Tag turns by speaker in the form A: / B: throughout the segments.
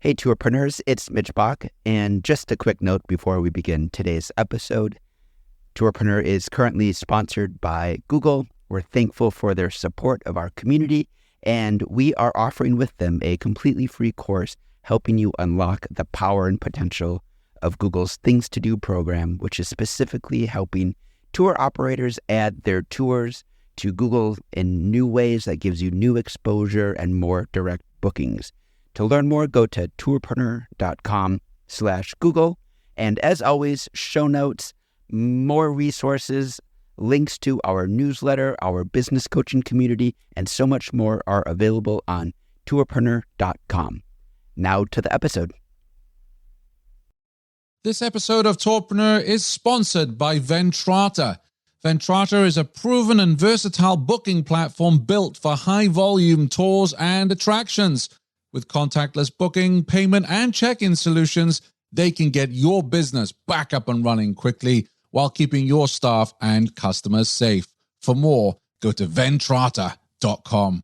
A: Hey, Tourpreneurs, it's Mitch Bach, and just a quick note before we begin today's episode. Tourpreneur is currently sponsored by Google. We're thankful for their support of our community, and we are offering with them a completely free course helping you unlock the power and potential of Google's Things to Do program, which is specifically helping tour operators add their tours to Google in new ways that gives you new exposure and more direct bookings. To learn more, go to tourpreneur.com/Google. And as always, show notes, more resources, links to our newsletter, our business coaching community, and so much more are available on tourpreneur.com. Now to the episode.
B: This episode of Tourpreneur is sponsored by Ventrata. Ventrata is a proven and versatile booking platform built for high-volume tours and attractions. With contactless booking, payment, and check-in solutions, they can get your business back up and running quickly while keeping your staff and customers safe. For more, go to ventrata.com.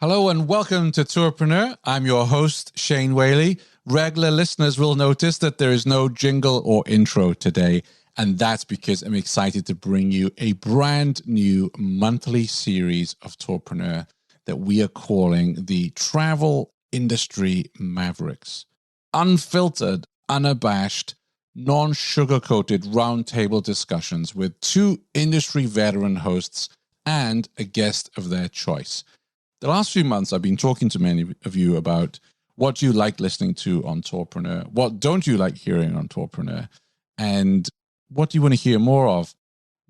B: Hello and welcome to Tourpreneur. I'm your host, Shane Whaley. Regular listeners will notice that there is no jingle or intro today, and that's because I'm excited to bring you a brand new monthly series of Tourpreneur that we are calling the Travel Industry Mavericks. Unfiltered, unabashed, non-sugar-coated roundtable discussions with two industry veteran hosts and a guest of their choice. The last few months, I've been talking to many of you about what you like listening to on Tourpreneur, what don't you like hearing on Tourpreneur, and what do you want to hear more of.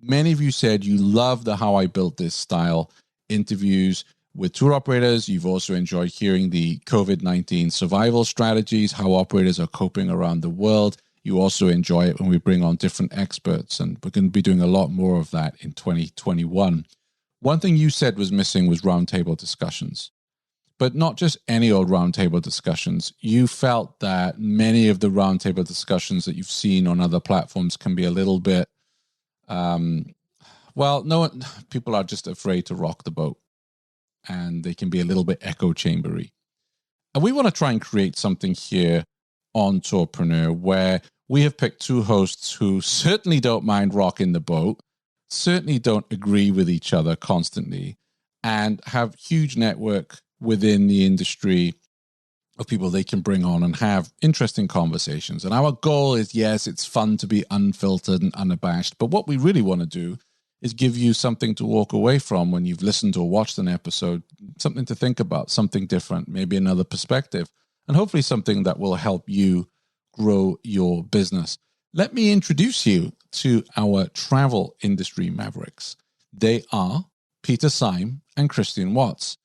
B: Many of you said you love the How I Built This style interviews with tour operators. You've also enjoyed hearing the COVID-19 survival strategies, how operators are coping around the world. You also enjoy it when we bring on different experts, and we're going to be doing a lot more of that in 2021. One thing you said was missing was roundtable discussions, but not just any old roundtable discussions. You felt that many of the roundtable discussions that you've seen on other platforms can be a little bit, people are just afraid to rock the boat, and they can be a little bit echo chambery. And we want to try and create something here on Tourpreneur where we have picked two hosts who certainly don't mind rocking the boat, certainly don't agree with each other constantly, and have huge network within the industry of people they can bring on and have interesting conversations. And our goal is, yes, it's fun to be unfiltered and unabashed, but what we really want to do is give you something to walk away from when you've listened or watched an episode, something to think about, something different, maybe another perspective, and hopefully something that will help you grow your business. Let me introduce you to our Travel Industry Mavericks. They are Peter Syme and Christian Watts.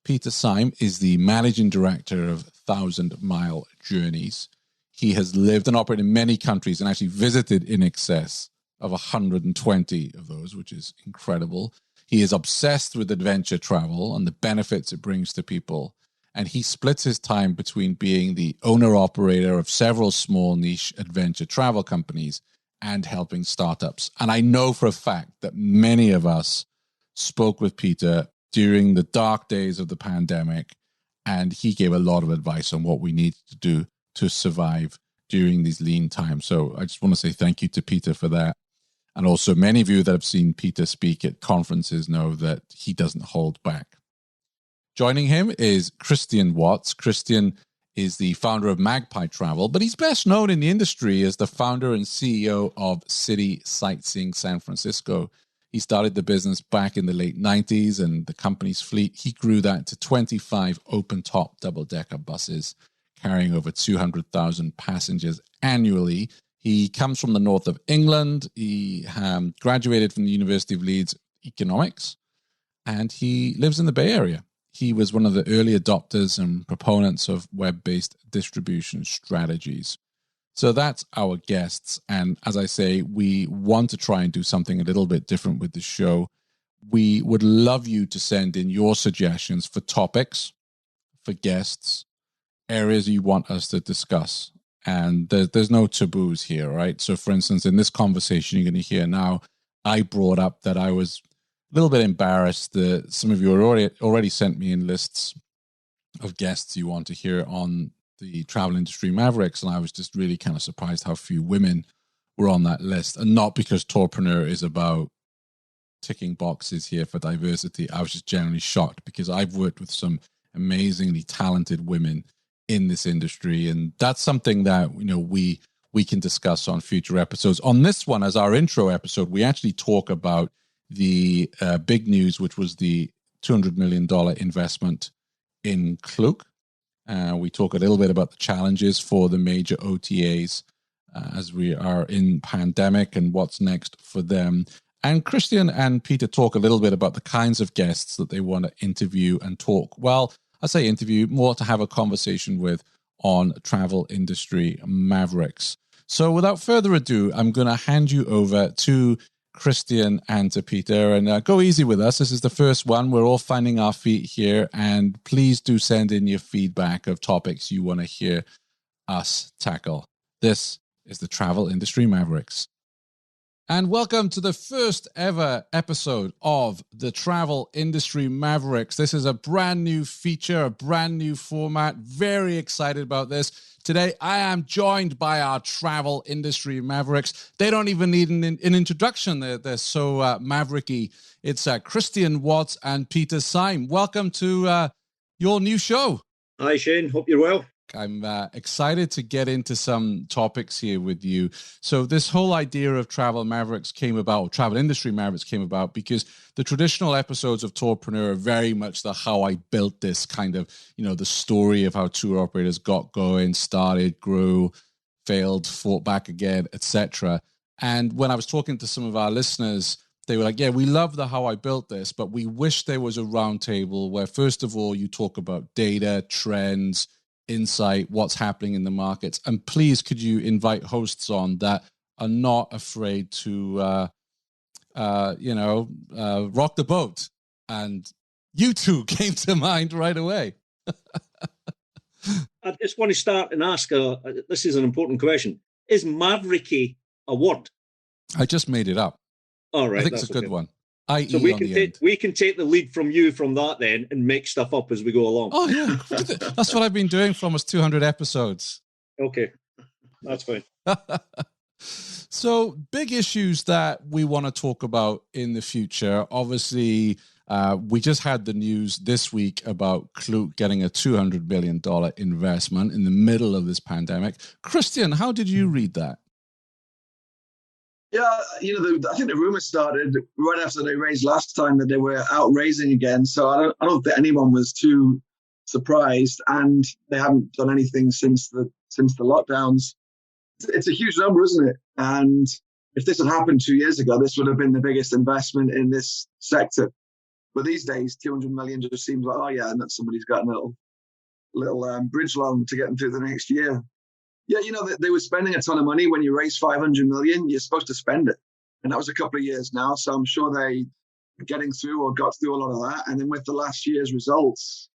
B: Peter Syme is the managing director of 1,000 Mile Journeys. He has lived and operated in many countries and actually visited in excess of 120 of those, which is incredible. He is obsessed with adventure travel and the benefits it brings to people. And he splits his time between being the owner-operator of several small niche adventure travel companies and helping startups. And I know for a fact that many of us spoke with Peter during the dark days of the pandemic, and he gave a lot of advice on what we need to do to survive during these lean times. So I just want to say thank you to Peter for that. And also many of you that have seen Peter speak at conferences know that he doesn't hold back. Joining him is Christian Watts. Christian is the founder of Magpie Travel, but he's best known in the industry as the founder and CEO of City Sightseeing San Francisco. He started the business back in the late 90s, and the company's fleet, he grew that to 25 open-top double-decker buses, carrying over 200,000 passengers annually. He comes from the north of England. He graduated from the University of Leeds Economics, and he lives in the Bay Area. He was one of the early adopters and proponents of web-based distribution strategies. So that's our guests. And as I say, we want to try and do something a little bit different with the show. We would love you to send in your suggestions for topics, for guests, areas you want us to discuss. And there's no taboos here, right? So for instance, in this conversation you're going to hear now, I brought up that I was a little bit embarrassed that some of you already sent me in lists of guests you want to hear on the Travel Industry Mavericks. And I was just really kind of surprised how few women were on that list. And not because Tourpreneur is about ticking boxes here for diversity. I was just generally shocked because I've worked with some amazingly talented women in this industry. And that's something that, we can discuss on future episodes. On this one, as our intro episode, we actually talk about the big news, which was the $200 million investment in Klook. We talk a little bit about the challenges for the major OTAs as we are in pandemic and what's next for them. And Christian and Peter talk a little bit about the kinds of guests that they want to interview and talk. Well, I say interview, more to have a conversation with on Travel Industry Mavericks. So without further ado, I'm going to hand you over to Christian and to Peter, and go easy with us. This is the first one. We're all finding our feet here, and please do send in your feedback of topics you want to hear us tackle. This is the Travel Industry Mavericks. And welcome to the first ever episode of the Travel Industry Mavericks. This is a brand new feature, a brand new format. Very excited about this. Today, I am joined by our Travel Industry Mavericks. They don't even need an introduction. They're so mavericky. It's Christian Watts and Peter Syme. Welcome to your new show.
C: Hi, Shane. Hope you're well.
B: I'm excited to get into some topics here with you. So this whole idea of Travel Mavericks came about, or Travel Industry Mavericks came about, because the traditional episodes of Tourpreneur are very much the how I built this kind of, the story of how tour operators got going, started, grew, failed, fought back again, etc. And when I was talking to some of our listeners, they were like, yeah, we love the how I built this, but we wish there was a roundtable where, first of all, you talk about data, trends, insight, what's happening in the markets. And please, could you invite hosts on that are not afraid to, rock the boat? And you two came to mind right away.
C: I just want to start and ask, this is an important question. Is mavericky a word?
B: I just made it up.
C: All right.
B: I think it's a good one.
C: So we can take the lead from you from that then and make stuff up as we go along.
B: Oh, yeah. That's what I've been doing for almost 200 episodes.
C: Okay. That's fine.
B: So big issues that we want to talk about in the future. Obviously, we just had the news this week about Klook getting a $200 million investment in the middle of this pandemic. Christian, how did you read that?
D: Yeah, I think the rumor started right after they raised last time that they were out raising again. So I don't think anyone was too surprised, and they haven't done anything since the lockdowns. It's a huge number, isn't it? And if this had happened 2 years ago, this would have been the biggest investment in this sector. But these days, 200 million just seems like, oh yeah, and that somebody's got a little bridge loan to get them through the next year. Yeah, they were spending a ton of money. When you raise 500 million, you're supposed to spend it. And that was a couple of years now. So I'm sure they are getting through or got through a lot of that. And then with the last year's results,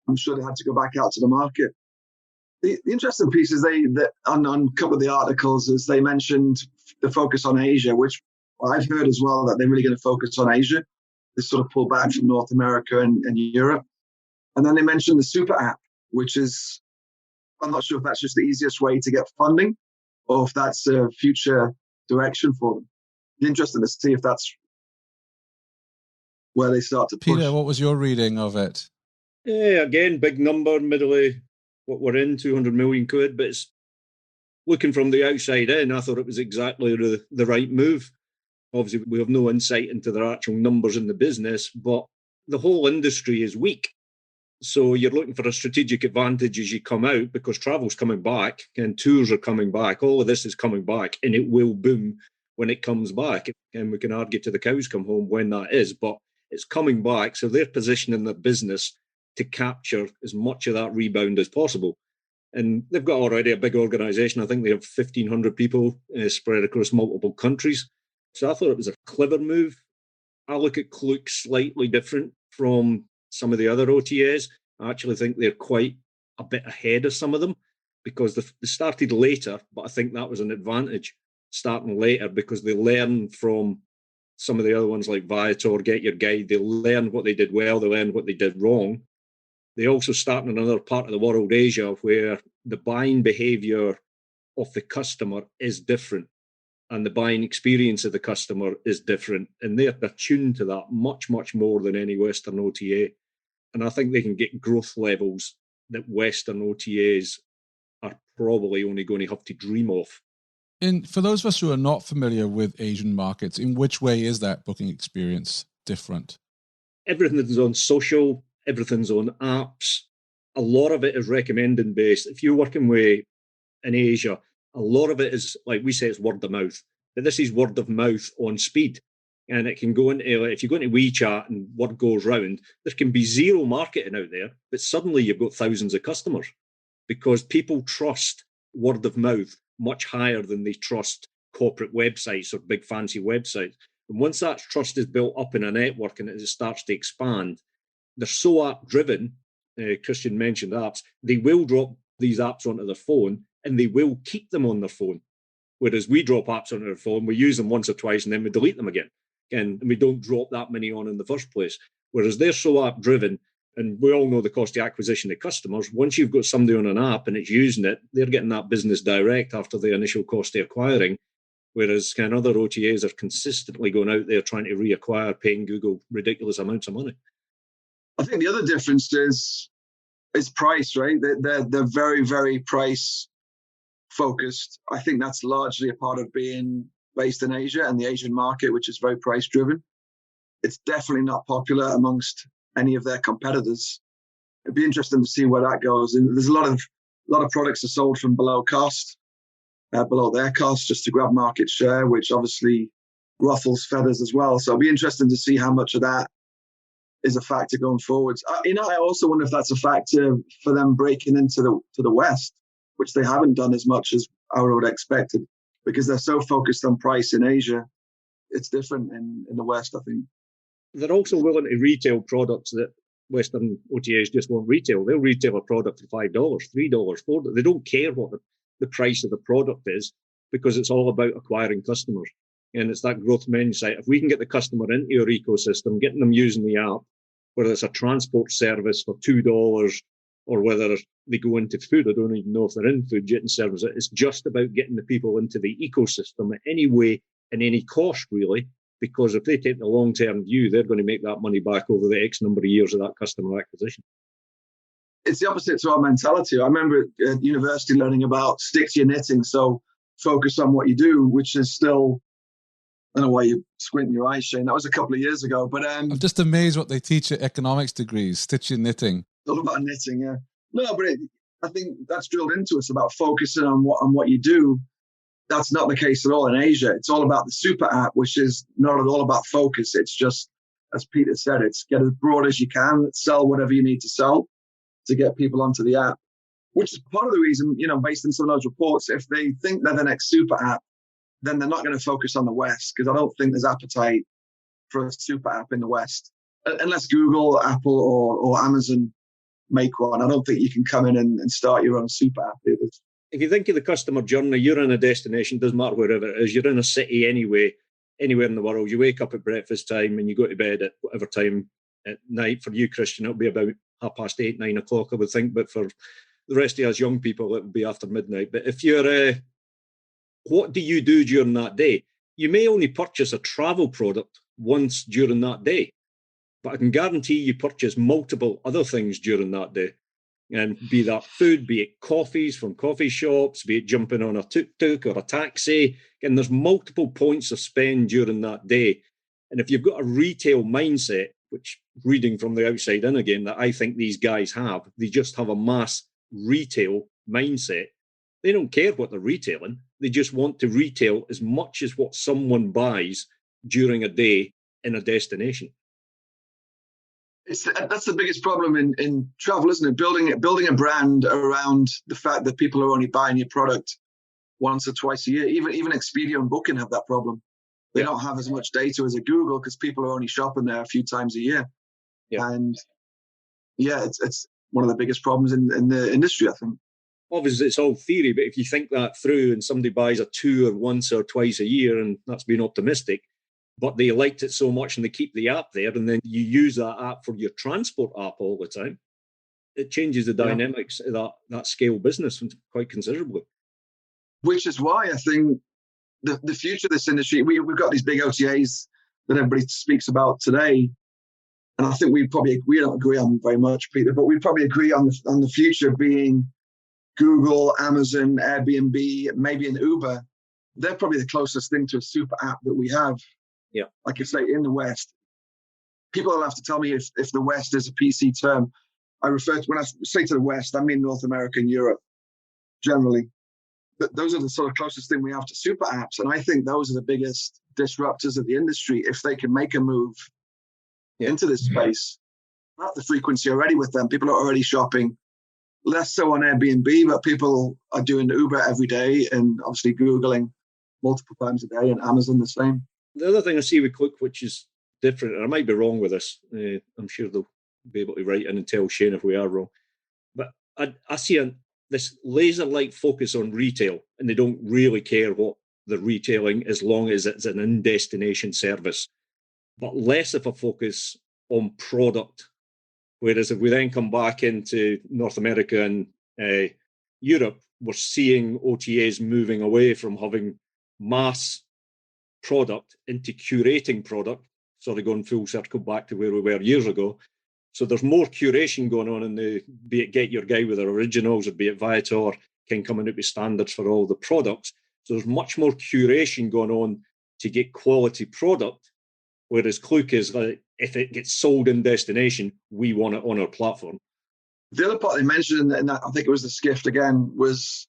D: I'm sure they had to go back out to the market. The interesting piece is on a couple of the articles is they mentioned the focus on Asia, which I've heard as well, that they're really going to focus on Asia. They sort of pull back from North America and Europe. And then they mentioned the super app, which is, I'm not sure if that's just the easiest way to get funding or if that's a future direction for them. It's interesting to see if that's where they start to push.
B: Peter, what was your reading of it?
C: Yeah, again, big number, middle of what we're in, 200 million quid, but it's looking from the outside in, I thought it was exactly the right move. Obviously, we have no insight into their actual numbers in the business, but the whole industry is weak. So you're looking for a strategic advantage as you come out, because travel's coming back and tours are coming back. All of this is coming back, and it will boom when it comes back. And we can argue till the cows come home when that is, but it's coming back. So they're positioning their business to capture as much of that rebound as possible. And they've got already a big organisation. I think they have 1,500 people spread across multiple countries. So I thought it was a clever move. I look at Klook slightly different from some of the other OTAs. I actually think they're quite a bit ahead of some of them, because they started later, but I think that was an advantage, starting later, because they learned from some of the other ones like Viator, Get Your Guide. They learned what they did well, they learned what they did wrong, They also start in another part of the world, Asia, where the buying behavior of the customer is different and the buying experience of the customer is different. And they're attuned to that much, much more than any Western OTA. And I think they can get growth levels that Western OTAs are probably only going to have to dream of.
B: And for those of us who are not familiar with Asian markets, in which way is that booking experience different?
C: Everything's on social, everything's on apps. A lot of it is recommending based. If you're working with in Asia, a lot of it is, like we say, it's word of mouth. But this is word of mouth on speed. And it can go into, if you go into WeChat and word goes round, there can be zero marketing out there, but suddenly you've got thousands of customers because people trust word of mouth much higher than they trust corporate websites or big fancy websites. And once that trust is built up in a network and it starts to expand, they're so app driven. Christian mentioned apps. They will drop these apps onto their phone and they will keep them on their phone. Whereas we drop apps onto our phone, we use them once or twice and then we delete them again. And we don't drop that many on in the first place. Whereas they're so app driven, and we all know the cost of acquisition of customers. Once you've got somebody on an app and it's using it, they're getting that business direct after the initial cost of acquiring. Whereas kind of other OTAs are consistently going out there trying to reacquire, paying Google ridiculous amounts of money.
D: I think the other difference is price, right? They're very, very price focused. I think that's largely a part of being based in Asia and the Asian market, which is very price driven. It's definitely not popular amongst any of their competitors. It'd be interesting to see where that goes. And there's a lot of products are sold from below cost, below their cost, just to grab market share, which obviously ruffles feathers as well. So it'll be interesting to see how much of that is a factor going forwards. I also wonder if that's a factor for them breaking into the West, which they haven't done as much as I would have expected, because they're so focused on price in Asia. It's different in the West, I think.
C: They're also willing to retail products that Western OTAs just won't retail. They'll retail a product for $5, $3, $4. They don't care what the price of the product is because it's all about acquiring customers. And it's that growth mindset. If we can get the customer into your ecosystem, getting them using the app, whether it's a transport service for $2 or whether they go into food, I don't even know if they're in food, getting service. It's just about getting the people into the ecosystem at any way and any cost, really, because if they take the long-term view, they're going to make that money back over the X number of years of that customer acquisition.
D: It's the opposite to our mentality. I remember at university learning about stick to your knitting, so focus on what you do, which is still, I don't know why you're squinting your eyes, Shane. That was a couple of years ago. But
B: I'm just amazed what they teach at economics degrees, stitch your knitting.
D: All about knitting, yeah. No, but I think that's drilled into us about focusing on what you do. That's not the case at all in Asia. It's all about the super app, which is not at all about focus. It's just, as Peter said, it's get as broad as you can, sell whatever you need to sell to get people onto the app, which is part of the reason, based on some of those reports, if they think they're the next super app, then they're not going to focus on the West, because I don't think there's appetite for a super app in the West, unless Google, Apple, or Amazon make one. I don't think you can come in and start your own super app.
C: If you think of the customer journey, you're in a destination, doesn't matter wherever it is, you're in a city anyway, anywhere in the world. You wake up at breakfast time and you go to bed at whatever time at night. For you, Christian, it'll be about 8:30, 9 o'clock, I would think. But for the rest of us young people, it will be after midnight. But if you're, what do you do during that day? You may only purchase a travel product once during that day, but I can guarantee you purchase multiple other things during that day. And be that food, be it coffees from coffee shops, be it jumping on a tuk-tuk or a taxi. And there's multiple points of spend during that day. And if you've got a retail mindset, which reading from the outside in again, that I think these guys have, they just have a mass retail mindset. They don't care what they're retailing. They just want to retail as much as what someone buys during a day in a destination.
D: That's the biggest problem in travel, isn't it? Building a brand around the fact that people are only buying your product once or twice a year. Even Expedia and Booking have that problem. They don't have as much data as a Google because people are only shopping there a few times a year. Yeah. And it's one of the biggest problems in the industry, I think.
C: Obviously, it's all theory, but if you think that through and somebody buys a tour once or twice a year, and that's being optimistic, but they liked it so much and they keep the app there, and then you use that app for your transport app all the time, it changes the dynamics of that scale business quite considerably. Which is why I think the future of this industry, we've got these big OTAs that everybody speaks about today. And I think we don't agree on very much, Peter, but we probably agree on the future being Google, Amazon, Airbnb, maybe an Uber. They're probably the closest thing to a super app that we have. Yeah. Like you say, in the West. People will have to tell me if the West is a PC term. When I say to the West, I mean North America and Europe, generally. But those are the sort of closest thing we have to super apps. And I think those are the biggest disruptors of the industry if they can make a move into this space. Not the frequency already with them. People are already shopping. Less so on Airbnb, but people are doing Uber every day and obviously Googling multiple times a day, and Amazon the same. The other thing I see with Klook, which is different, and I might be wrong with this, I'm sure they'll be able to write in and tell Shane if we are wrong, but I see this laser-like focus on retail, and they don't really care what they're retailing as long as it's an in-destination service, but less of a focus on product. Whereas if we then come back into North America and Europe, we're seeing OTAs moving away from having mass product into curating product, sort of going full circle back to where we were years ago. So there's more curation going on in be it Get Your Guide with their originals, or be it Viator can come in with standards for all the products. So there's much more curation going on to get quality product. Whereas Klook is like, if it gets sold in destination, we want it on our platform. The other part they mentioned, and I think it was the Skift again, was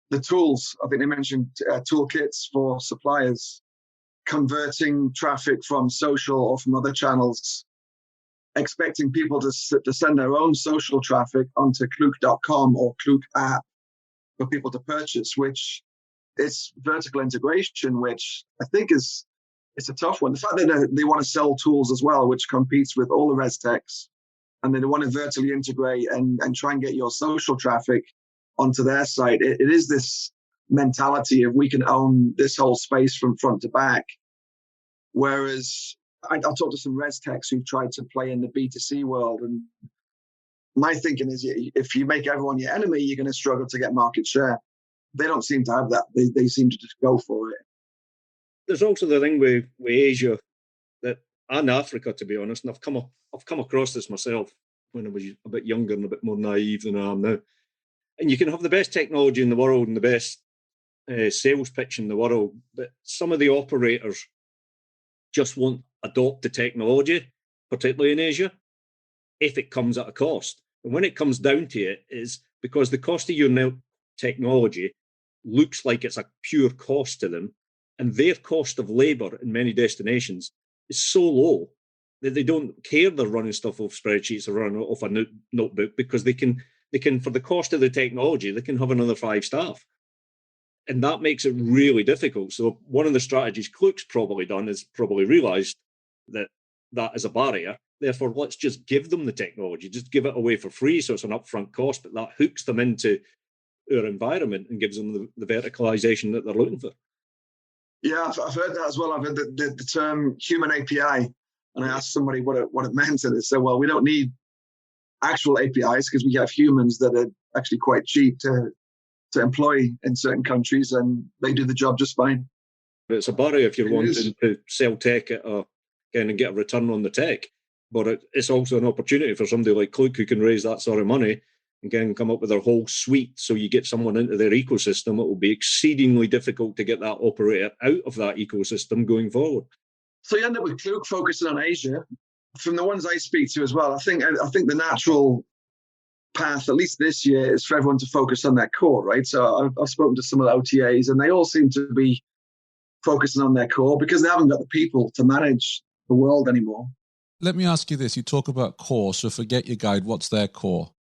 C: the tools. I think they mentioned toolkits for suppliers, converting traffic from social or from other channels, expecting people to send their own social traffic onto Klook.com or Klook app for people to purchase, which it's vertical integration, which I think it's a tough one. The fact that they want to sell tools as well, which competes with all the res techs, and they want to vertically integrate and try and get your social traffic onto their site. It is this mentality of we can own this whole space from front to back. Whereas I'll talk to some res techs who've tried to play in the B2C world, and my thinking is if you make everyone your enemy, you're going to struggle to get market share. They don't seem to have that. They seem to just go for it. There's also the thing with Asia and Africa, to be honest, and I've come across this myself when I was a bit younger and a bit more naive than I am now. And you can have the best technology in the world and the best sales pitch in the world, but some of the operators just won't adopt the technology, particularly in Asia, if it comes at a cost. And when it comes down to it, is because the cost of your technology looks like it's a pure cost to them, and their cost of labour in many destinations is so low that they don't care they're running stuff off spreadsheets or running off a notebook, because they can, for the cost of the technology, they can have another 5 staff. And that makes it really difficult. So one of the strategies Klook's probably done is probably realised that is a barrier. Therefore, let's just give them the technology, just give it away for free, so it's an upfront cost, but that hooks them into our environment and gives them the verticalisation that they're looking for. Yeah, I've heard that as well. I've heard the term human API, and I asked somebody what it meant, and they said, well, we don't need actual APIs because we have humans that are actually quite cheap to employ in certain countries, and they do the job just fine. It's a barrier if you're wanting to sell tech and get a return on the tech, but it's also an opportunity for somebody like Klook who can raise that sort of money and can come up with their whole suite. So you get someone into their ecosystem, it will be exceedingly difficult to get that operator out of that ecosystem going forward. So you end up with Klook focusing on Asia. From the ones I speak to as well, I think the natural path, at least this year, is for everyone to focus on their core, right? So I've spoken to some of the OTAs, and they all seem to be focusing on their core because they haven't got the people to manage the world anymore.
B: Let me ask you this. You talk about core, so forget your guide. What's their core?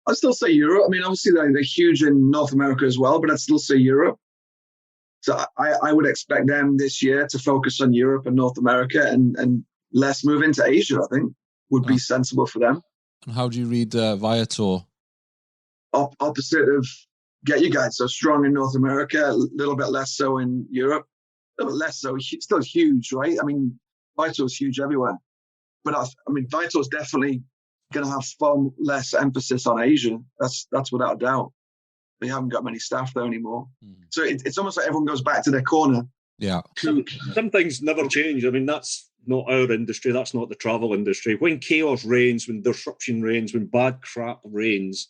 C: I'd still say Europe. I mean, obviously they're huge in North America as well, but I'd still say Europe. So I would expect them this year to focus on Europe and North America and less move into Asia, I think, would be sensible for them.
B: And how do you read Viator?
C: Opposite of Get Your Guide. So strong in North America, a little bit less so in Europe. A little bit less so. Still huge, right? I mean, Viator is huge everywhere. But I mean, Viator is definitely
D: going to have far less emphasis on Asia. That's without a doubt. They haven't got many staff there anymore. So it's almost like everyone goes back to their corner.
B: Yeah.
C: Some things never change. I mean, that's not our industry. That's not the travel industry. When chaos reigns, when disruption reigns, when bad crap reigns,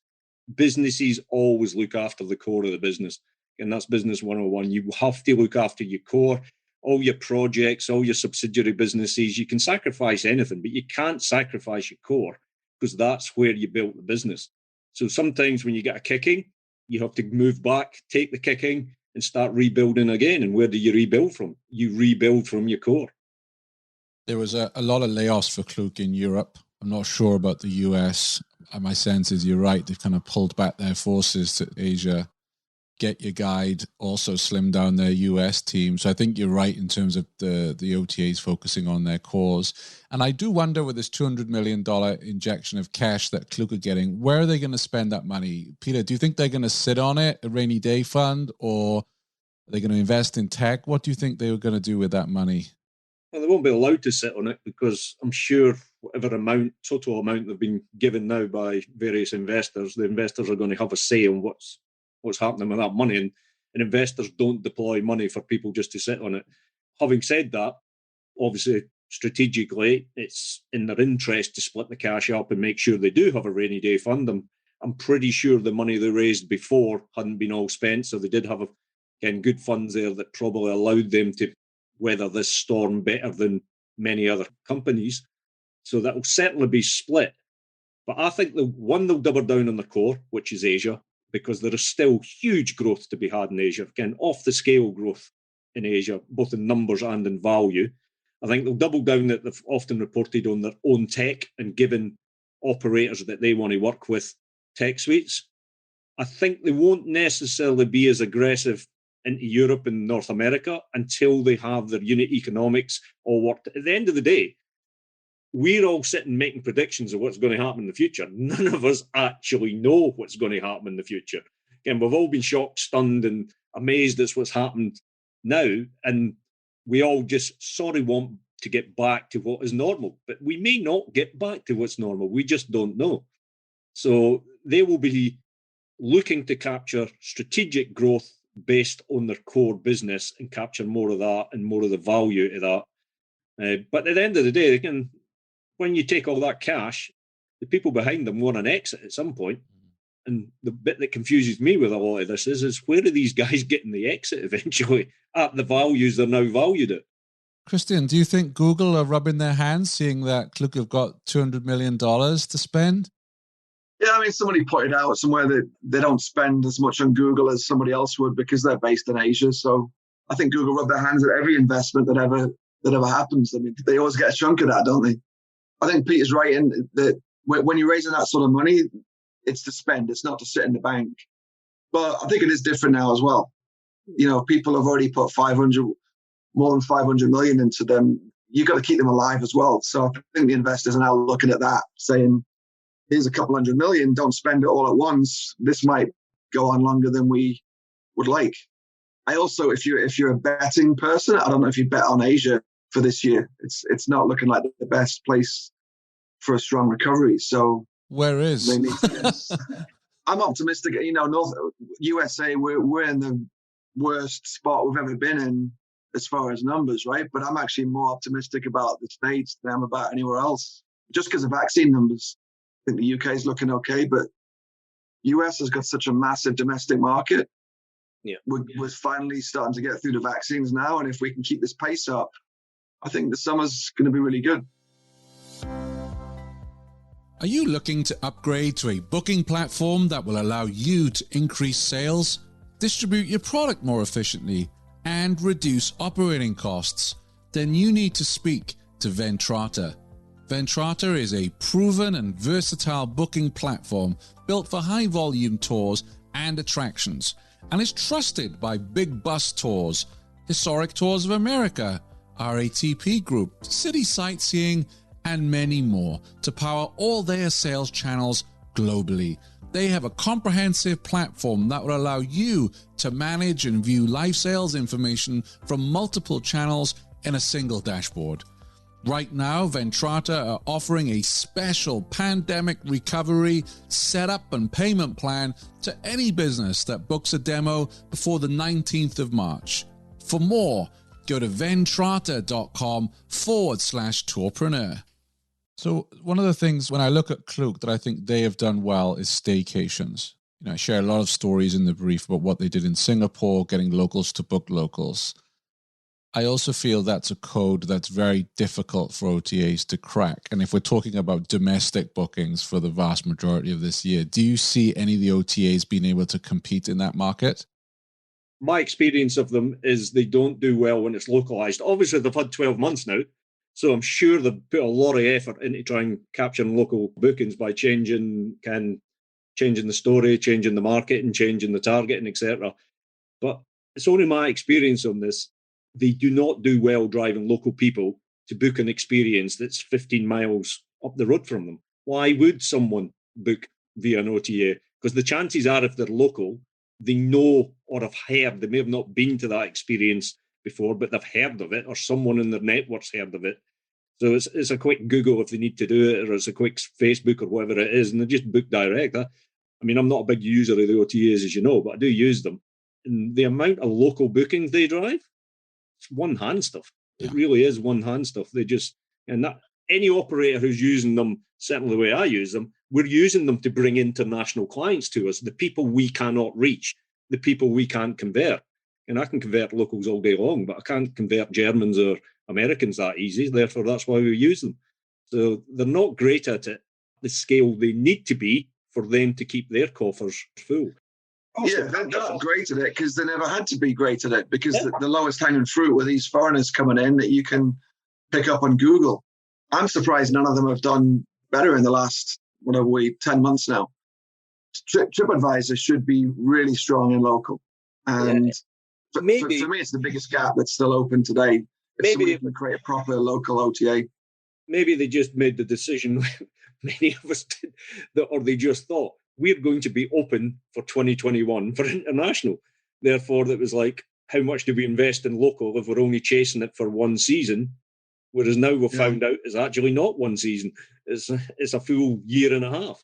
C: businesses always look after the core of the business. And that's business 101. You have to look after your core, all your projects, all your subsidiary businesses. You can sacrifice anything, but you can't sacrifice your core because that's where you built the business. So sometimes when you get a kicking, you have to move back, take the kicking, and start rebuilding again. And where do you rebuild from? You rebuild from your core.
B: There was a lot of layoffs for Klook in Europe. I'm not sure about the US. My sense is you're right. They've kind of pulled back their forces to Asia. Get Your Guide also slimmed down their US team. So I think you're right in terms of the OTAs focusing on their cores. And I do wonder with this $200 million injection of cash that Klook are getting, where are they going to spend that money? Peter, do you think they're going to sit on it, a rainy day fund, or are they going to invest in tech? What do you think they were going to do with that money?
C: Well, they won't be allowed to sit on it because I'm sure whatever total amount they've been given now by various investors, the investors are going to have a say on what's happening with that money. And investors don't deploy money for people just to sit on it. Having said that, obviously, strategically, it's in their interest to split the cash up and make sure they do have a rainy day fund. I'm pretty sure the money they raised before hadn't been all spent, so they did have good funds there that probably allowed them to weather this storm better than many other companies. So that will certainly be split. But I think they'll double down on the core, which is Asia, because there is still huge growth to be had in Asia. Again, off the scale growth in Asia, both in numbers and in value. I think they'll double down that they've often reported on their own tech and given operators that they want to work with tech suites. I think they won't necessarily be as aggressive into Europe and North America until they have their unit economics all worked. At the end of the day, we're all sitting making predictions of what's going to happen in the future. None of us actually know what's going to happen in the future. Again, we've all been shocked, stunned, and amazed at what's happened now. And we all just want to get back to what is normal. But we may not get back to what's normal. We just don't know. So they will be looking to capture strategic growth based on their core business and capture more of that and more of the value of that. But at the end of the day, again, when you take all that cash, the people behind them want an exit at some point. And the bit that confuses me with a lot of this is where are these guys getting the exit eventually at the values they're now valued at?
B: Christian, do you think Google are rubbing their hands seeing that Klook have got $200 million to spend?
D: Yeah, I mean, somebody pointed out somewhere that they don't spend as much on Google as somebody else would because they're based in Asia. So I think Google rub their hands at every investment that ever happens. I mean, they always get a chunk of that, don't they? I think Peter's right in that when you're raising that sort of money, it's to spend. It's not to sit in the bank. But I think it is different now as well. You know, people have already put more than 500 million into them. You've got to keep them alive as well. So I think the investors are now looking at that, saying, here's a couple $100 million, don't spend it all at once. This might go on longer than we would like. I also, if you're a betting person, I don't know if you bet on Asia for this year. It's not looking like the best place for a strong recovery. So
B: where is?
D: I'm optimistic. You know, North USA, we're in the worst spot we've ever been in as far as numbers, right? But I'm actually more optimistic about the States than I'm about anywhere else, just because of vaccine numbers. I think the UK is looking okay, but US has got such a massive domestic market.
C: Yeah,
D: we're finally starting to get through the vaccines now, and if we can keep this pace up, I think the summer's going to be really good.
B: Are you looking to upgrade to a booking platform that will allow you to increase sales, distribute your product more efficiently, and reduce operating costs? Then you need to speak to Ventrata. Ventrata is a proven and versatile booking platform built for high-volume tours and attractions, and is trusted by Big Bus Tours, Historic Tours of America, RATP Group, City Sightseeing, and many more to power all their sales channels globally. They have a comprehensive platform that will allow you to manage and view live sales information from multiple channels in a single dashboard. Right now, Ventrata are offering a special pandemic recovery setup and payment plan to any business that books a demo before the 19th of March. For more, go to ventrata.com/tourpreneur. So one of the things when I look at Klook that I think they have done well is staycations. I share a lot of stories in the brief about what they did in Singapore, getting locals to book locals. I also feel that's a code that's very difficult for OTAs to crack. And if we're talking about domestic bookings for the vast majority of this year, do you see any of the OTAs being able to compete in that market?
C: My experience of them is they don't do well when it's localized. Obviously, they've had 12 months now, so I'm sure they've put a lot of effort into trying capturing local bookings by changing the story, changing the market, and changing the targeting, etc. But it's only my experience on this. They do not do well driving local people to book an experience that's 15 miles up the road from them. Why would someone book via an OTA? Because the chances are, if they're local, they know or have heard. They may have not been to that experience before, but they've heard of it, or someone in their network's heard of it. So it's a quick Google if they need to do it, or it's a quick Facebook or whatever it is, and they just book direct. I mean, I'm not a big user of the OTAs, as you know, but I do use them. And the amount of local bookings they drive, it's one-hand stuff. Yeah. It really is one-hand stuff. Any operator who's using them, certainly the way I use them, we're using them to bring international clients to us, the people we cannot reach, the people we can't convert. And I can convert locals all day long, but I can't convert Germans or Americans that easy. Therefore, that's why we use them. So they're not great at it, the scale they need to be for them to keep their coffers full.
D: Also, they're not great at it because they never had to be great at it, because the lowest hanging fruit were these foreigners coming in that you can pick up on Google. I'm surprised none of them have done better in the last, 10 months now. TripAdvisor should be really strong in local. And for me, it's the biggest gap that's still open today. Maybe they can create a proper local OTA.
C: Maybe they just made the decision, many of us did, or they just thought, we're going to be open for 2021 for international. Therefore, it was like, how much do we invest in local if we're only chasing it for one season? Whereas now we've found out it's actually not one season. It's a full year and a half.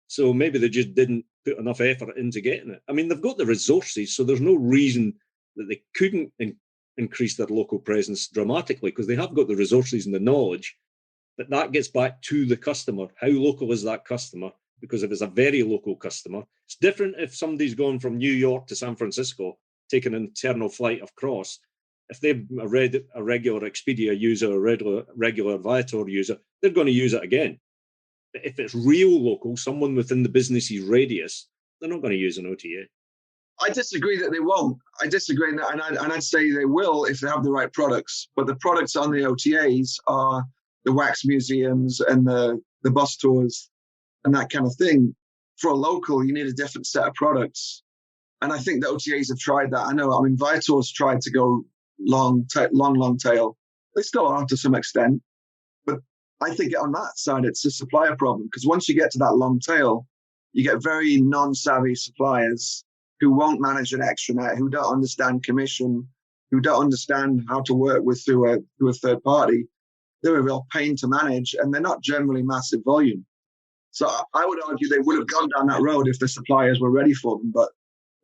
C: So maybe they just didn't put enough effort into getting it. I mean, they've got the resources, so there's no reason that they couldn't increase their local presence dramatically, because they have got the resources and the knowledge. But that gets back to the customer. How local is that customer? Because if it's a very local customer, it's different if somebody's gone from New York to San Francisco, taking an internal flight across. If they're a regular Expedia user, a regular Viator user, they're going to use it again. But if it's real local, someone within the business's radius, they're not going to use an OTA.
D: I disagree that they won't. I disagree, and I'd say they will if they have the right products. But the products on the OTAs are the wax museums and the bus tours and that kind of thing. For a local, you need a different set of products. And I think the OTAs have tried that. Viator's tried to go long tail. They still are to some extent. But I think on that side, it's a supplier problem. Because once you get to that long tail, you get very non-savvy suppliers who won't manage an extranet, who don't understand commission, who don't understand how to work through a third party. They're a real pain to manage, and they're not generally massive volume. So I would argue they would have gone down that road if the suppliers were ready for them, but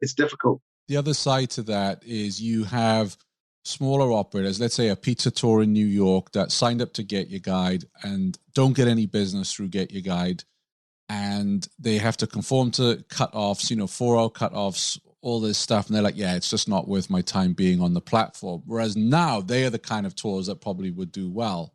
D: it's difficult.
B: The other side to that is you have smaller operators, let's say a pizza tour in New York that signed up to Get Your Guide and don't get any business through Get Your Guide. And they have to conform to cutoffs, 4-hour cutoffs, all this stuff. And they're like, yeah, it's just not worth my time being on the platform. Whereas now they are the kind of tours that probably would do well.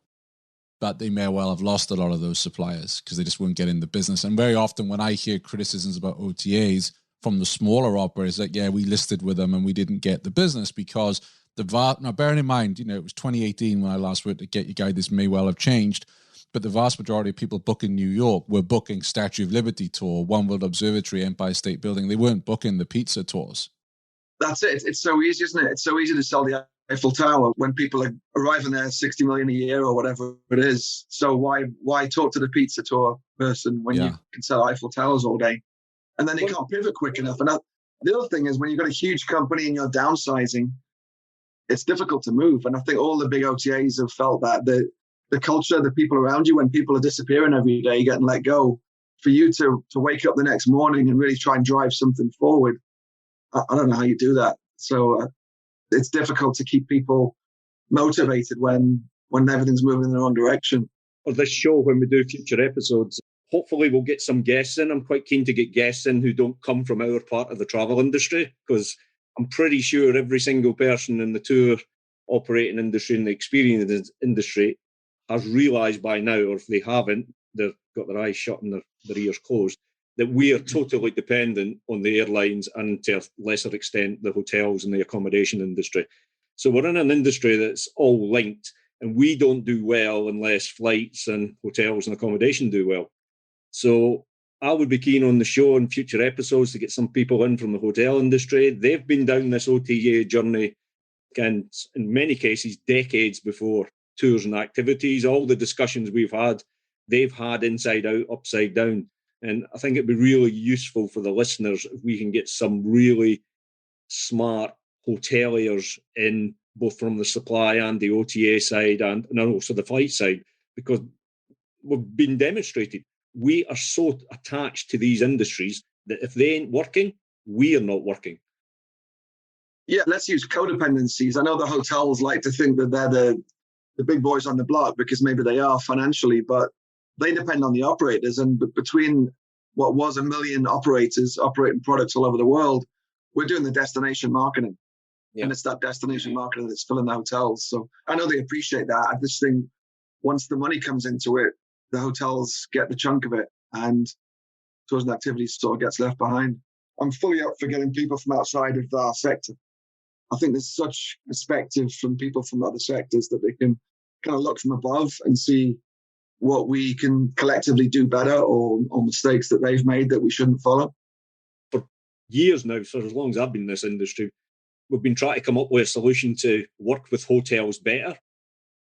B: But they may well have lost a lot of those suppliers because they just wouldn't get in the business. And very often when I hear criticisms about OTAs from the smaller operators, like, yeah, we listed with them and we didn't get the business because now bearing in mind, it was 2018 when I last worked at Get Your Guide. This may well have changed. But the vast majority of people booking New York were booking Statue of Liberty tour, One World Observatory, Empire State Building. They weren't booking the pizza tours.
D: That's it. It's so easy, isn't it? It's so easy to sell the Eiffel Tower when people are arriving there 60 million a year or whatever it is. So why talk to the pizza tour person when you can sell Eiffel Towers all day? And then they can't pivot quick enough. And the other thing is when you've got a huge company and you're downsizing, it's difficult to move. And I think all the big OTAs have felt that the culture, the people around you, when people are disappearing every day, getting let go, for you to wake up the next morning and really try and drive something forward, I don't know how you do that. So it's difficult to keep people motivated when everything's moving in the wrong direction.
C: For this show, when we do future episodes, hopefully we'll get some guests in. I'm quite keen to get guests in who don't come from our part of the travel industry, because I'm pretty sure every single person in the tour operating industry and the experience industry has realised by now, or if they haven't, they've got their eyes shut and their ears closed, that we are totally dependent on the airlines and, to a lesser extent, the hotels and the accommodation industry. So we're in an industry that's all linked, and we don't do well unless flights and hotels and accommodation do well. So I would be keen on the show and future episodes to get some people in from the hotel industry. They've been down this OTA journey, and in many cases, decades before tours and activities. All the discussions we've had, they've had inside out, upside down. And I think it'd be really useful for the listeners if we can get some really smart hoteliers in, both from the supply and the OTA side and also the flight side, because we've been demonstrated. We are so attached to these industries that if they ain't working, we are not working.
D: Yeah, let's use codependencies. I know the hotels like to think that they're the big boys on the block, because maybe they are financially, but they depend on the operators. And between what was 1 million operators operating products all over the world, we're doing the destination marketing. Yeah. And it's that destination marketing that's filling the hotels. So I know they appreciate that. I just think once the money comes into it, the hotels get the chunk of it, and tourism activities sort of gets left behind. I'm fully up for getting people from outside of our sector. I think there's such perspective from people from other sectors that they can kind of look from above and see what we can collectively do better, or mistakes that they've made that we shouldn't follow.
C: For years now, so as long as I've been in this industry, we've been trying to come up with a solution to work with hotels better,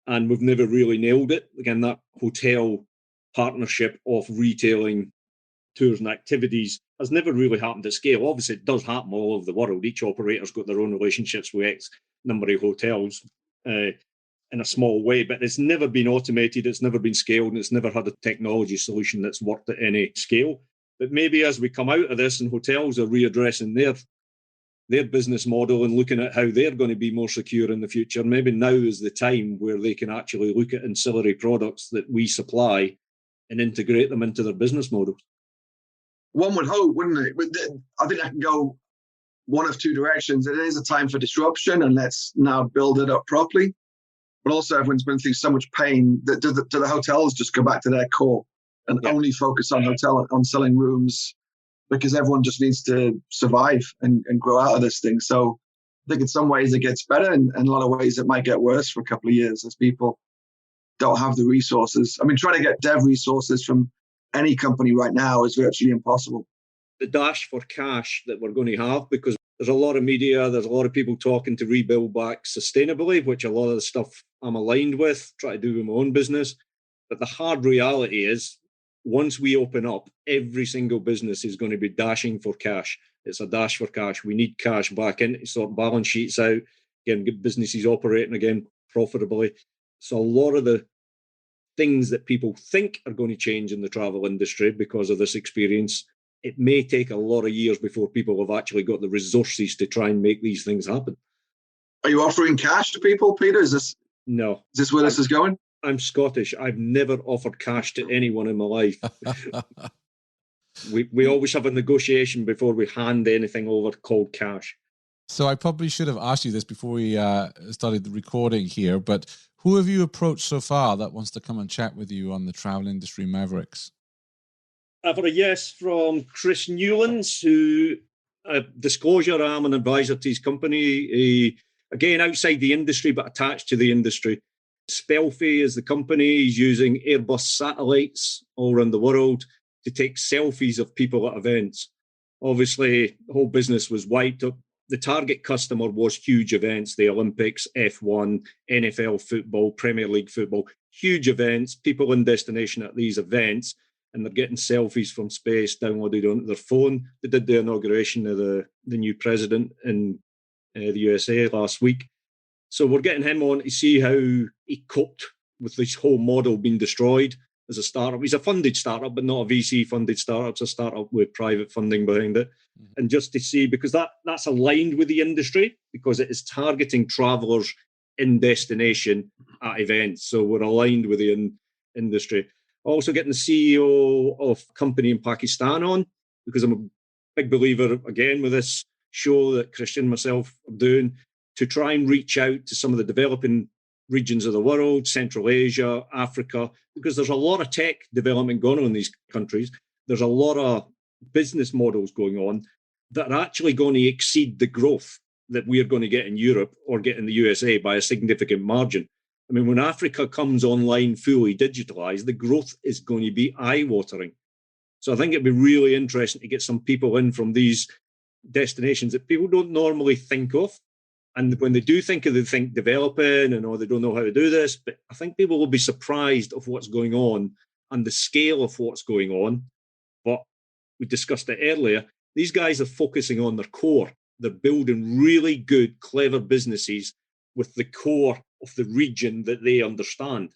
C: and we've never really nailed it. Again, that hotel partnership of retailing tours and activities has never really happened at scale. Obviously, it does happen all over the world. Each operator's got their own relationships with X number of hotels in a small way, but it's never been automated, it's never been scaled, and it's never had a technology solution that's worked at any scale. But maybe as we come out of this and hotels are readdressing their business model and looking at how they're going to be more secure in the future, maybe now is the time where they can actually look at ancillary products that we supply and integrate them into their business models.
D: One would hope, wouldn't it? I think that can go one of two directions. It is a time for disruption, and let's now build it up properly. But also, everyone's been through so much pain that do the hotels just go back to their core and only focus on selling rooms, because everyone just needs to survive and grow out of this thing. So I think in some ways it gets better, and in a lot of ways it might get worse for a couple of years as people don't have the resources. I mean, trying to get dev resources from any company right now is virtually impossible.
C: The dash for cash that we're going to have, because there's a lot of media, there's a lot of people talking to rebuild back sustainably, which a lot of the stuff I'm aligned with, try to do with my own business. But the hard reality is, once we open up, every single business is going to be dashing for cash. It's a dash for cash. We need cash back in to sort balance sheets out, again, get businesses operating again profitably. So a lot of the things that people think are going to change in the travel industry because of this experience, it may take a lot of years before people have actually got the resources to try and make these things happen.
D: Are you offering cash to people, Peter?
C: No.
D: Is this where this is going?
C: I'm Scottish. I've never offered cash to anyone in my life. We always have a negotiation before we hand anything over called cash.
B: So I probably should have asked you this before we started the recording here, but who have you approached so far that wants to come and chat with you on the Travel Industry Mavericks?
C: I've had a yes from Chris Newlands, who, disclosure, I'm an advisor to his company, again, outside the industry, but attached to the industry. Spelfie is the company. He's using Airbus satellites all around the world to take selfies of people at events. Obviously, the whole business was wiped up. The target customer was huge events, the Olympics, F1, NFL football, Premier League football, huge events, people in destination at these events, and they're getting selfies from space downloaded onto their phone. They did the inauguration of the new president in the USA last week. So we're getting him on to see how he coped with this whole model being destroyed as a startup. He's a funded startup, but not a VC-funded startup. It's a startup with private funding behind it. Mm-hmm. And just to see, because that's aligned with the industry, because it is targeting travellers in destination at events. So we're aligned with the industry. Also getting the CEO of a company in Pakistan on, because I'm a big believer, again, with this show that Christian and myself are doing, to try and reach out to some of the developing regions of the world, Central Asia, Africa, because there's a lot of tech development going on in these countries. There's a lot of business models going on that are actually going to exceed the growth that we're going to get in Europe or get in the USA by a significant margin. I mean, when Africa comes online fully digitalized, the growth is going to be eye-watering. So I think it'd be really interesting to get some people in from these destinations that people don't normally think of. And when they do think of it, they think developing and, they don't know how to do this. But I think people will be surprised of what's going on and the scale of what's going on. But we discussed it earlier. These guys are focusing on their core. They're building really good, clever businesses with the core of the region that they understand.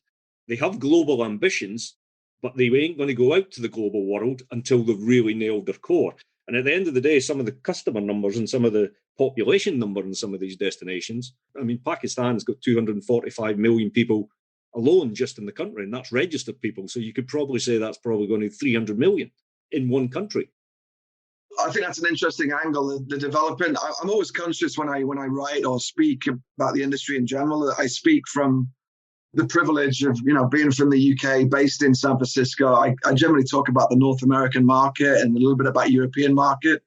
C: They have global ambitions, but they ain't going to go out to the global world until they've really nailed their core. And at the end of the day, some of the customer numbers and some of the population number in some of these destinations, I mean, Pakistan's got 245 million people alone just in the country, and that's registered people. So you could probably say that's probably going to 300 million in one country.
D: I think that's an interesting angle, the development. I'm always conscious when I write or speak about the industry in general, that I speak from the privilege of, being from the UK, based in San Francisco. I generally talk about the North American market and a little bit about European market.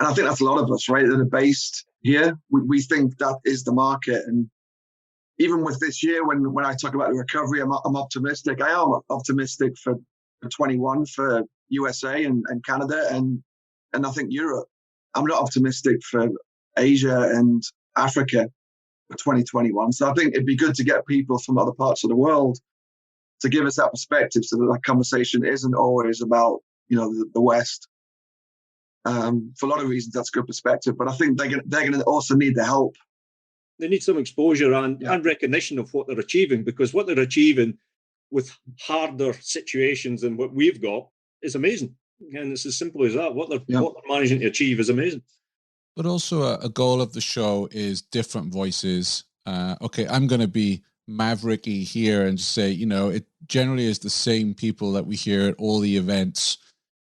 D: And I think that's a lot of us, right, that are based here. We think that is the market. And even with this year, when I talk about the recovery, I'm optimistic. I am optimistic for 21 for USA and Canada and I think Europe. I'm not optimistic for Asia and Africa for 2021. So I think it'd be good to get people from other parts of the world to give us that perspective, so that conversation isn't always about, the West. For a lot of reasons, that's a good perspective. But I think they're going to also need the help.
C: They need some exposure and recognition of what they're achieving, because what they're achieving with harder situations than what we've got is amazing. And it's as simple as that. What they're managing to achieve is amazing.
B: But also a goal of the show is different voices. I'm going to be mavericky here and say, it generally is the same people that we hear at all the events,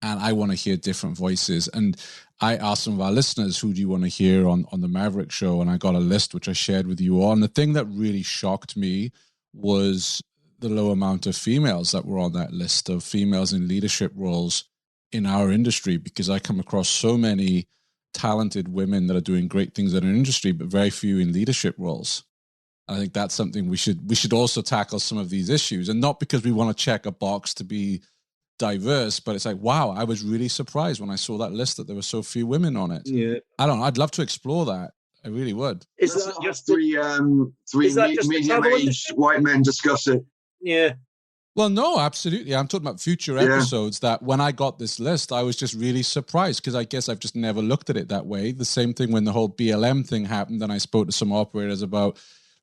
B: and I want to hear different voices. And I asked some of our listeners, who do you want to hear on the Maverick show? And I got a list, which I shared with you all. And the thing that really shocked me was the low amount of females that were on that list, of females in leadership roles in our industry, because I come across so many talented women that are doing great things in our industry, but very few in leadership roles. I think that's something we should also tackle some of these issues, and not because we want to check a box to be diverse, but it's like, wow, I was really surprised when I saw that list that there were so few women on it.
C: Yeah,
B: I don't know. I'd love to explore that. I really would.
D: Is that just three medium-aged white men discuss it?
C: Yeah.
B: Well, no, absolutely. I'm talking about future episodes that when I got this list, I was just really surprised, because I guess I've just never looked at it that way. The same thing when the whole BLM thing happened, and I spoke to some operators about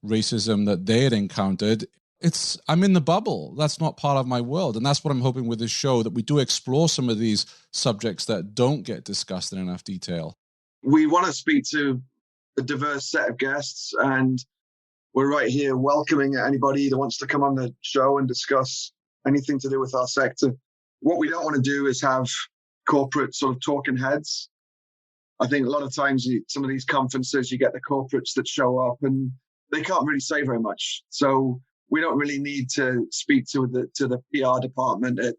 B: racism that they had encountered. I'm in the bubble. That's not part of my world. And that's what I'm hoping with this show, that we do explore some of these subjects that don't get discussed in enough detail.
D: We want to speak to a diverse set of guests, and we're right here welcoming anybody that wants to come on the show and discuss anything to do with our sector. What we don't want to do is have corporate sort of talking heads. I think a lot of times some of these conferences, you get the corporates that show up and they can't really say very much. So we don't really need to speak to the PR department at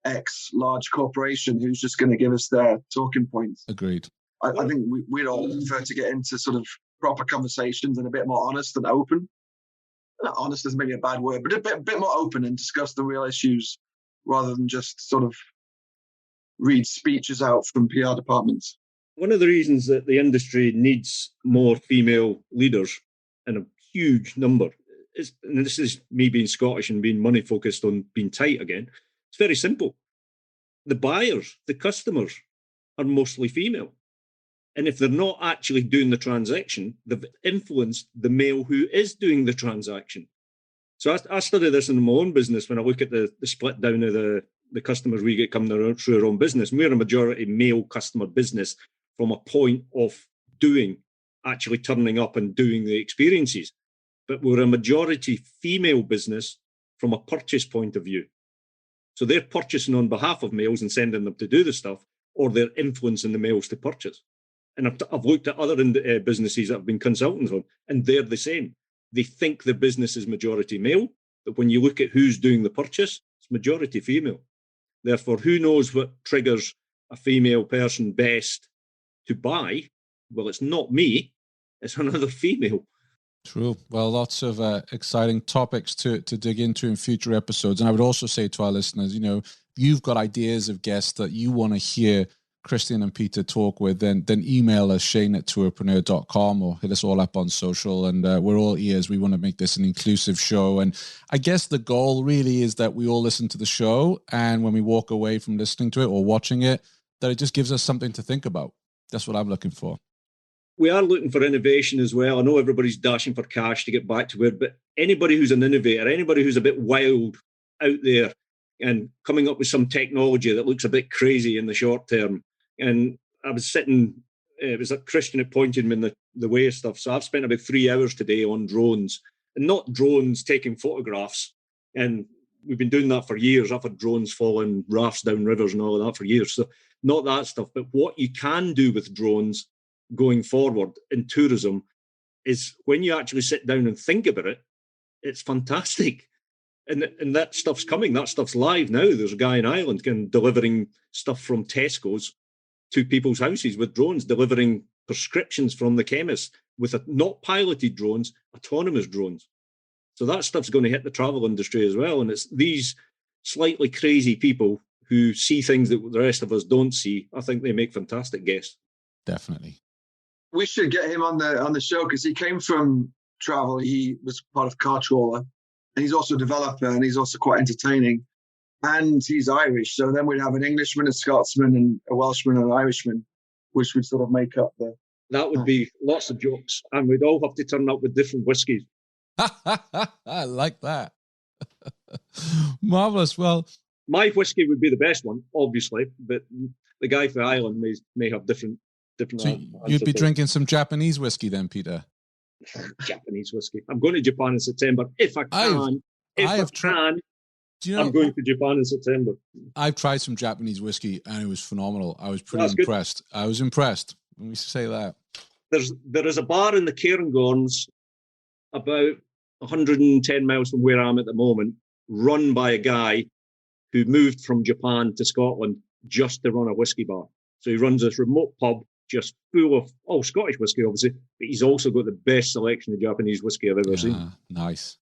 D: X large corporation who's just going to give us their talking points.
B: Agreed.
D: I think we'd all prefer to get into sort of proper conversations and a bit more honest and open. Honest is maybe a bad word, but a bit more open, and discuss the real issues rather than just sort of read speeches out from PR departments.
C: One of the reasons that the industry needs more female leaders in a huge number is, and this is me being Scottish and being money focused on being tight again, it's very simple. The buyers, the customers are mostly female. And if they're not actually doing the transaction, they've influenced the male who is doing the transaction. So I study this in my own business when I look at the split down of the customers we get coming through our own business. We're a majority male customer business from a point of actually turning up and doing the experiences. But we're a majority female business from a purchase point of view. So they're purchasing on behalf of males and sending them to do the stuff, or they're influencing the males to purchase. And I've looked at other businesses that I've been consultants on, and they're the same. They think the business is majority male, but when you look at who's doing the purchase, it's majority female. Therefore, who knows what triggers a female person best to buy? Well, it's not me, it's another female.
B: True. Well, lots of exciting topics to dig into in future episodes. And I would also say to our listeners, if you've got ideas of guests that you want to hear Christian and Peter talk with, then email us, shane@tourpreneur.com, or hit us all up on social, and we're all ears. We want to make this an inclusive show. And I guess the goal really is that we all listen to the show, and when we walk away from listening to it or watching it, that it just gives us something to think about. That's what I'm looking for.
C: We are looking for innovation as well. I know everybody's dashing for cash to get back to where, but anybody who's an innovator, anybody who's a bit wild out there and coming up with some technology that looks a bit crazy in the short term. And I was sitting, it was like Christian had pointed me in the way of stuff. So I've spent about 3 hours today on drones, and not drones taking photographs. And we've been doing that for years. I've had drones following rafts down rivers and all of that for years. So not that stuff, but what you can do with drones going forward in tourism is when you actually sit down and think about it, it's fantastic. And that stuff's coming. That stuff's live now. There's a guy in Ireland delivering stuff from Tesco's to people's houses with drones, delivering prescriptions from the chemist with not piloted drones, autonomous drones. So that stuff's going to hit the travel industry as well. And it's these slightly crazy people who see things that the rest of us don't see. I think they make fantastic guests.
B: Definitely.
D: We should get him on the show because he came from travel. He was part of Car Trawler, and he's also a developer, and he's also quite entertaining. And he's Irish, so then we'd have an Englishman, a Scotsman, and a Welshman and an Irishman, which would sort of make up the...
C: That would be lots of jokes, and we'd all have to turn up with different whiskies.
B: I like that. Marvellous. Well,
C: my whiskey would be the best one, obviously, but the guy from Ireland may have different.
B: So you'd be drinking some Japanese whiskey then, Peter?
C: Japanese whiskey. I'm going to Japan in September if I can. I'm going to Japan in September.
B: I've tried some Japanese whiskey and it was phenomenal. I was pretty impressed. Good. I was impressed. Let me say that.
C: There is a bar in the Cairngorms about 110 miles from where I'm at the moment, run by a guy who moved from Japan to Scotland just to run a whiskey bar. So he runs this remote pub just full of all Scottish whiskey, obviously, but he's also got the best selection of Japanese whiskey I've ever seen.
B: Nice.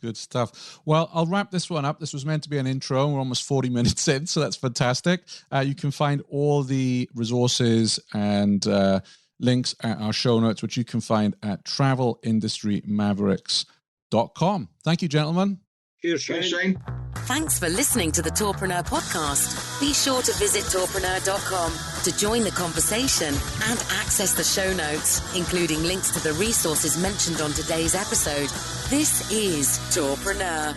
B: Good stuff. Well, I'll wrap this one up. This was meant to be an intro. We're almost 40 minutes in, so that's fantastic. You can find all the resources and links at our show notes, which you can find at travelindustrymavericks.com. Thank you, gentlemen.
C: Cheers, Shane.
E: Thanks for listening to the Tourpreneur Podcast. Be sure to visit tourpreneur.com to join the conversation and access the show notes, including links to the resources mentioned on today's episode. This is Tourpreneur.